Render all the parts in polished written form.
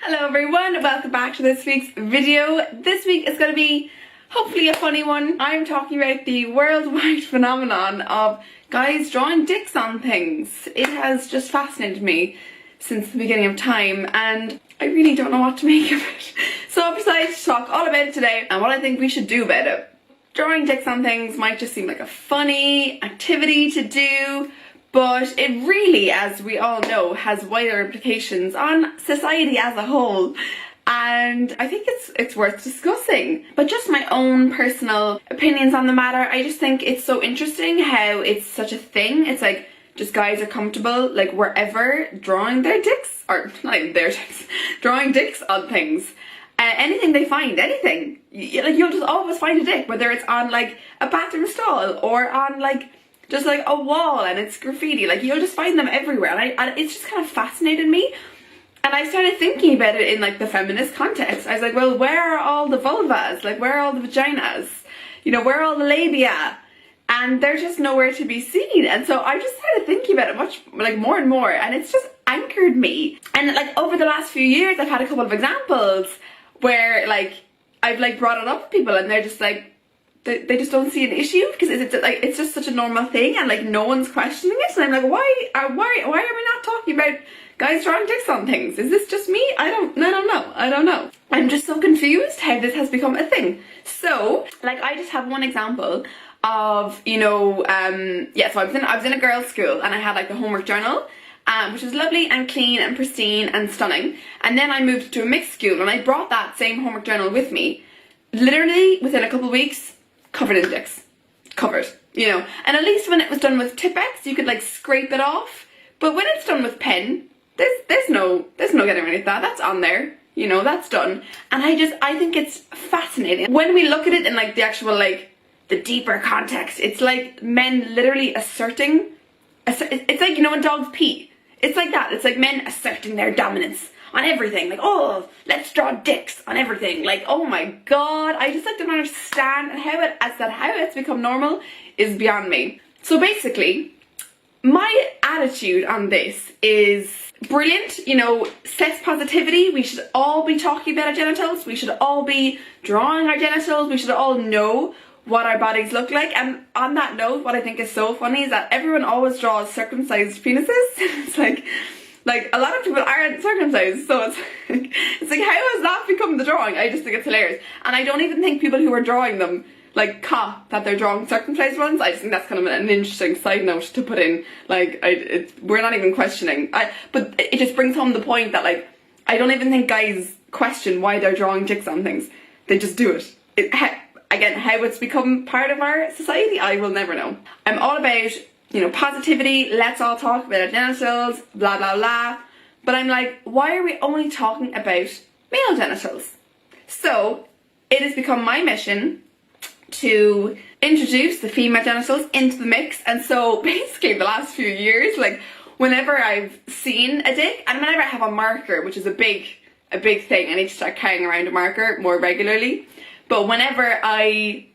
Hello everyone, welcome back to this week's video. This week is going to be hopefully a funny one. I'm talking about the worldwide phenomenon of guys drawing dicks on things. It has just fascinated me since the beginning of time and I really don't know what to make of it. So I've decided to talk all about it today and what I think we should do about it. Drawing dicks on things might just seem like a funny activity to do, but it really, as we all know, has wider implications on society as a whole. And I think it's worth discussing. But just my own personal opinions on the matter, I just think it's so interesting how it's such a thing. It's like, just guys are comfortable, like wherever, drawing their dicks, or not even their dicks, drawing dicks on things. Anything they find, anything. Like you'll just always find a dick, whether it's on like a bathroom stall or on like just like a wall and it's graffiti. Like you'll just find them everywhere, and it's just kind of fascinated me. And I started thinking about it in like the feminist context. I was like, well, where are all the vulvas? Like where are all the vaginas? You know, where are all the labia? And they're just nowhere to be seen. And so I just started thinking about it much like more and more, and it's just anchored me. And like over the last few years I've had a couple of examples where like I've like brought it up with people and they're just like they just don't see an issue because it's just such a normal thing and like no one's questioning it. And I'm like, why are we not talking about guys drawing dicks on things? Is this just me? I don't know. I'm just so confused how this has become a thing. So like I just have one example of, you know, so I was in a girls' school and I had like the homework journal, which was lovely and clean and pristine and stunning. And then I moved to a mixed school and I brought that same homework journal with me. Literally within a couple of weeks, covered in dicks. Covered, you know. And at least when it was done with Tipp-Ex, you could like scrape it off. But when it's done with pen, there's no getting rid of that. That's on there, you know, that's done. And I think it's fascinating. When we look at it in like the actual like the deeper context, it's like men literally asserting. It's like, you know, when dogs pee. It's like that. It's like men asserting their dominance on everything. Like, oh, let's draw dicks on everything. Like, oh my god. I just like don't understand how it's become normal is beyond me. So basically, my attitude on this is brilliant. You know, sex positivity. We should all be talking about our genitals. We should all be drawing our genitals. We should all know what our bodies look like. And on that note, what I think is so funny is that everyone always draws circumcised penises. It's like a lot of people aren't circumcised, so it's like how has that become the drawing? I just think it's hilarious. And I don't even think people who are drawing them like cop that they're drawing circumcised ones. I just think that's kind of an interesting side note to put in. Like we're not even questioning. But it just brings home the point that like I don't even think guys question why they're drawing dicks on things. They just do it. Again, how it's become part of our society, I will never know. I'm all about, you know, positivity, let's all talk about our genitals, blah blah blah. But I'm like, why are we only talking about male genitals? So it has become my mission to introduce the female genitals into the mix. And so basically the last few years, like whenever I've seen a dick and whenever I have a marker, which is a big thing, I need to start carrying around a marker more regularly. But whenever I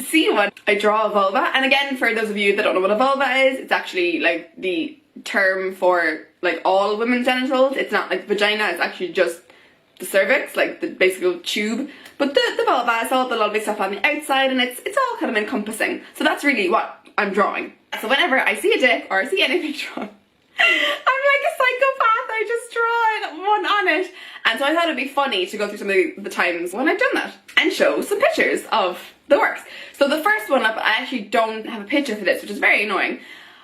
see one, I draw a vulva. And again, for those of you that don't know what a vulva is, it's actually like the term for like all women's genitals. It's not like vagina, it's actually just the cervix, like the basic tube. But the vulva is all the lovely stuff on the outside and it's all kind of encompassing. So that's really what I'm drawing. So whenever I see a dick or I see anything drawn, I'm like a psychopath, I just draw one on it. And so I thought it'd be funny to go through some of the times when I've done that and show some pictures of the works. So the first one up, I actually don't have a picture for this, which is very annoying.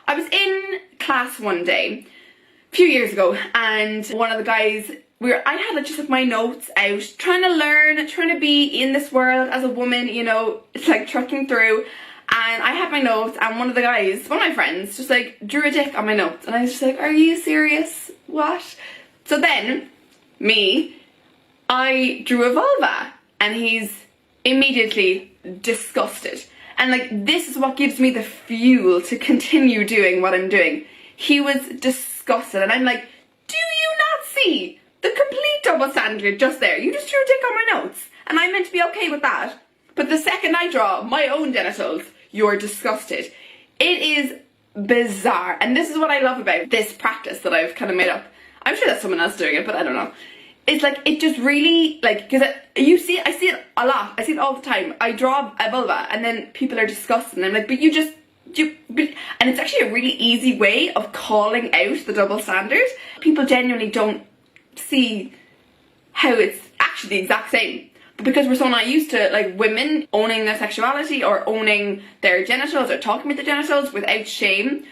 I was in class one day, a few years ago, and one of the guys, I had like, just like my notes out, trying to learn, trying to be in this world as a woman, you know, it's like trucking through. And I had my notes and one of the guys, one of my friends, just like drew a dick on my notes. And I was just like, are you serious? What? So then, I drew a vulva and he's immediately disgusted. And like, this is what gives me the fuel to continue doing what I'm doing. He was disgusted and I'm like, do you not see the complete double standard just there? You just drew a dick on my notes and I'm meant to be okay with that. But the second I draw my own genitals, you're disgusted. It is bizarre. And this is what I love about this practice that I've kind of made up. I'm sure that's someone else doing it, but I don't know. it's like, it just really, like, because I see it a lot, I see it all the time. I draw a vulva and then people are disgusted and I'm like, but and it's actually a really easy way of calling out the double standard. People genuinely don't see how it's actually the exact same. But because we're so not used to like women owning their sexuality or owning their genitals or talking about their genitals without shame,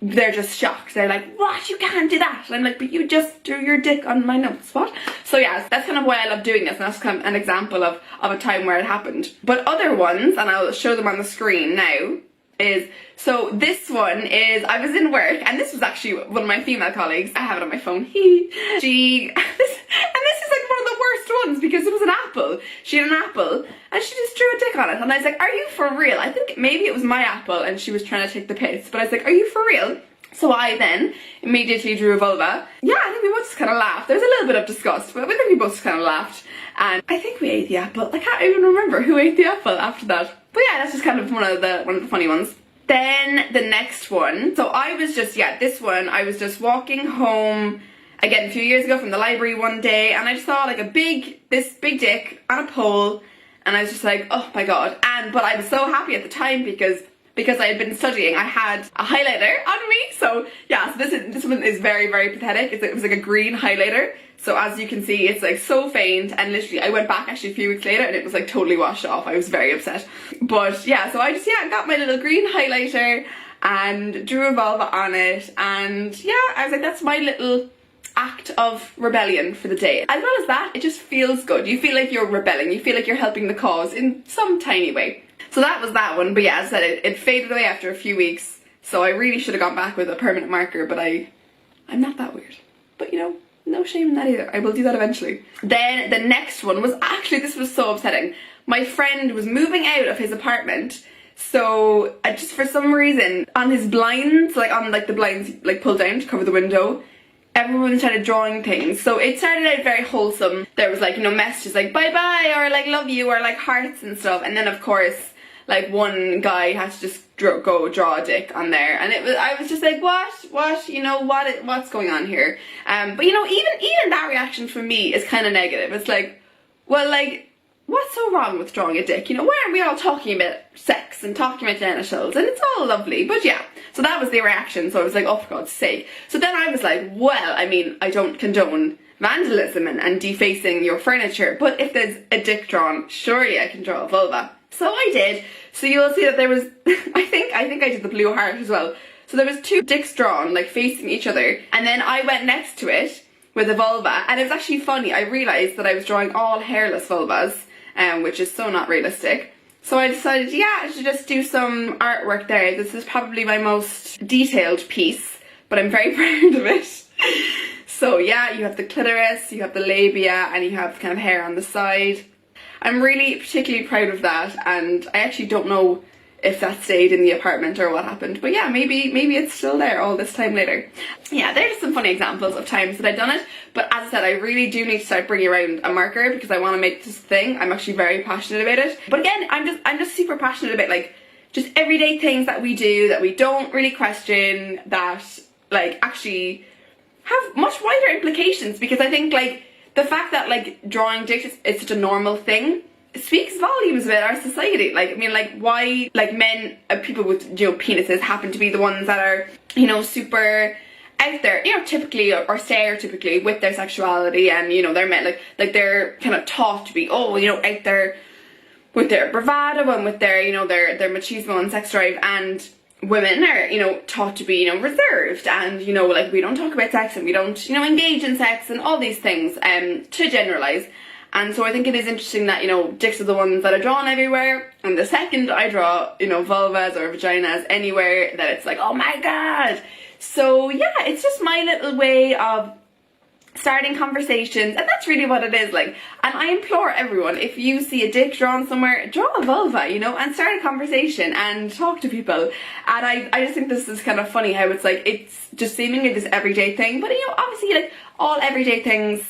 they're just shocked. They're like, what? You can't do that. And I'm like, but you just drew your dick on my notes. What? So yeah, that's kind of why I love doing this, and that's kind of an example of a time where it happened. But other ones, and I'll show them on the screen now, is, so this one is, I was in work, and this was actually one of my female colleagues, I have it on my phone, and this is like one of the worst ones because it was an apple. She had an apple and she just drew a dick on it, and I was like, are you for real? I think maybe it was my apple and she was trying to take the piss, but I was like, are you for real? So I then immediately drew a vulva. Yeah, I think we both just kind of laughed. There was a little bit of disgust, but I think we both just kind of laughed. And I think we ate the apple. I can't even remember who ate the apple after that. But yeah, that's just kind of one of the funny ones. Then the next one. So I was just, this one, I was just walking home, again, a few years ago from the library one day, and I just saw like this big dick on a pole, and I was just like, oh my god. But I was so happy at the time because I had been studying, I had a highlighter on me. So yeah, so this one is very, very pathetic. It was like a green highlighter. So as you can see, it's like so faint, and literally I went back actually a few weeks later and it was like totally washed off. I was very upset. But yeah, so I just, got my little green highlighter and drew a vulva on it, and yeah, I was like, that's my little act of rebellion for the day. As well as that, it just feels good. You feel like you're rebelling, you feel like you're helping the cause in some tiny way. So that was that one, but yeah, as I said, it faded away after a few weeks, so I really should have gone back with a permanent marker, but I'm not that weird. But you know, no shame in that either. I will do that eventually. Then the next one was actually, this was so upsetting. My friend was moving out of his apartment, so just for some reason, on his blinds, like on like the blinds like pulled down to cover the window, everyone started drawing things. So it started out very wholesome. There was like, you know, messages like bye bye or like love you or like hearts and stuff, and then of course like one guy had to just go draw a dick on there, and I was just like, what, you know, what's going on here? But you know, even that reaction from me is kind of negative. It's like, well, like, what's so wrong with drawing a dick? You know, why aren't we all talking about sex and talking about genitals, and it's all lovely? But yeah, so that was the reaction. So I was like, oh, for God's sake. So then I was like, well, I mean, I don't condone vandalism and defacing your furniture, but if there's a dick drawn, surely I can draw a vulva. So I did. So you'll see that there was, I think I did the blue heart as well. So there was two dicks drawn, like facing each other, and then I went next to it with a vulva, and it was actually funny. I realised that I was drawing all hairless vulvas, which is so not realistic. So I decided, I should just do some artwork there. This is probably my most detailed piece, but I'm very proud of it. So yeah, you have the clitoris, you have the labia, and you have kind of hair on the side. I'm really particularly proud of that, and I actually don't know if that stayed in the apartment or what happened, but yeah, maybe it's still there all this time later. Yeah, they're just some funny examples of times that I've done it, but as I said, I really do need to start bringing around a marker because I want to make this thing. I'm actually very passionate about it. But again, I'm just super passionate about like just everyday things that we do that we don't really question, that like actually have much wider implications, because I think like the fact that like drawing dicks is such a normal thing speaks volumes about our society. Like, I mean, like, why like men, people with, you know, penises happen to be the ones that are, you know, super out there, you know, typically or stereotypically with their sexuality, and you know, they're meant like they're kind of taught to be, oh, you know, out there with their bravado and with their, you know, their machismo and sex drive, and women are, you know, taught to be, you know, reserved, and you know, like, we don't talk about sex and we don't, you know, engage in sex and all these things, to generalize. And so I think it is interesting that, you know, dicks are the ones that are drawn everywhere, and the second I draw, you know, vulvas or vaginas anywhere, that it's like, oh my god. So yeah, it's just my little way of starting conversations, and that's really what it is. Like, and I implore everyone, if you see a dick drawn somewhere, draw a vulva, you know, and start a conversation and talk to people. And I just think this is kind of funny how it's like, it's just seemingly this everyday thing, but you know, obviously like all everyday things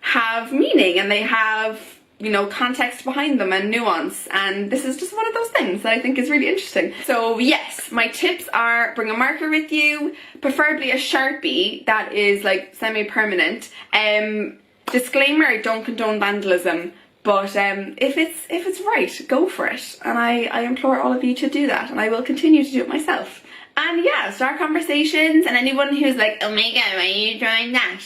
have meaning, and they have, you know, context behind them and nuance, and this is just one of those things that I think is really interesting. So yes, my tips are: bring a marker with you, preferably a Sharpie that is like semi-permanent. disclaimer, I don't condone vandalism, but if it's right, go for it. And I implore all of you to do that, and I will continue to do it myself. And yeah, start conversations, and anyone who's like, oh my god, why are you drawing that?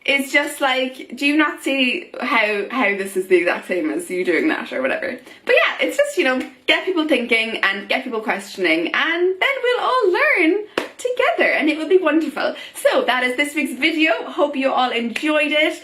It's just like, do you not see how this is the exact same as you doing that or whatever? But yeah, it's just, you know, get people thinking and get people questioning, and then we'll all learn together and it will be wonderful. So that is this week's video. Hope you all enjoyed it.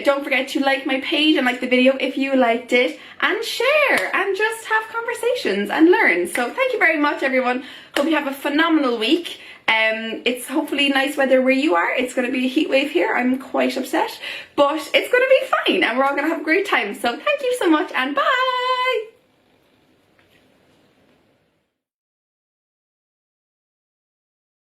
Don't forget to like my page and like the video if you liked it, and share and just have conversations and learn. So thank you very much, everyone. Hope you have a phenomenal week. It's hopefully nice weather where you are. It's going to be a heat wave here. I'm quite upset, but it's going to be fine and we're all going to have a great time. So thank you so much, and bye.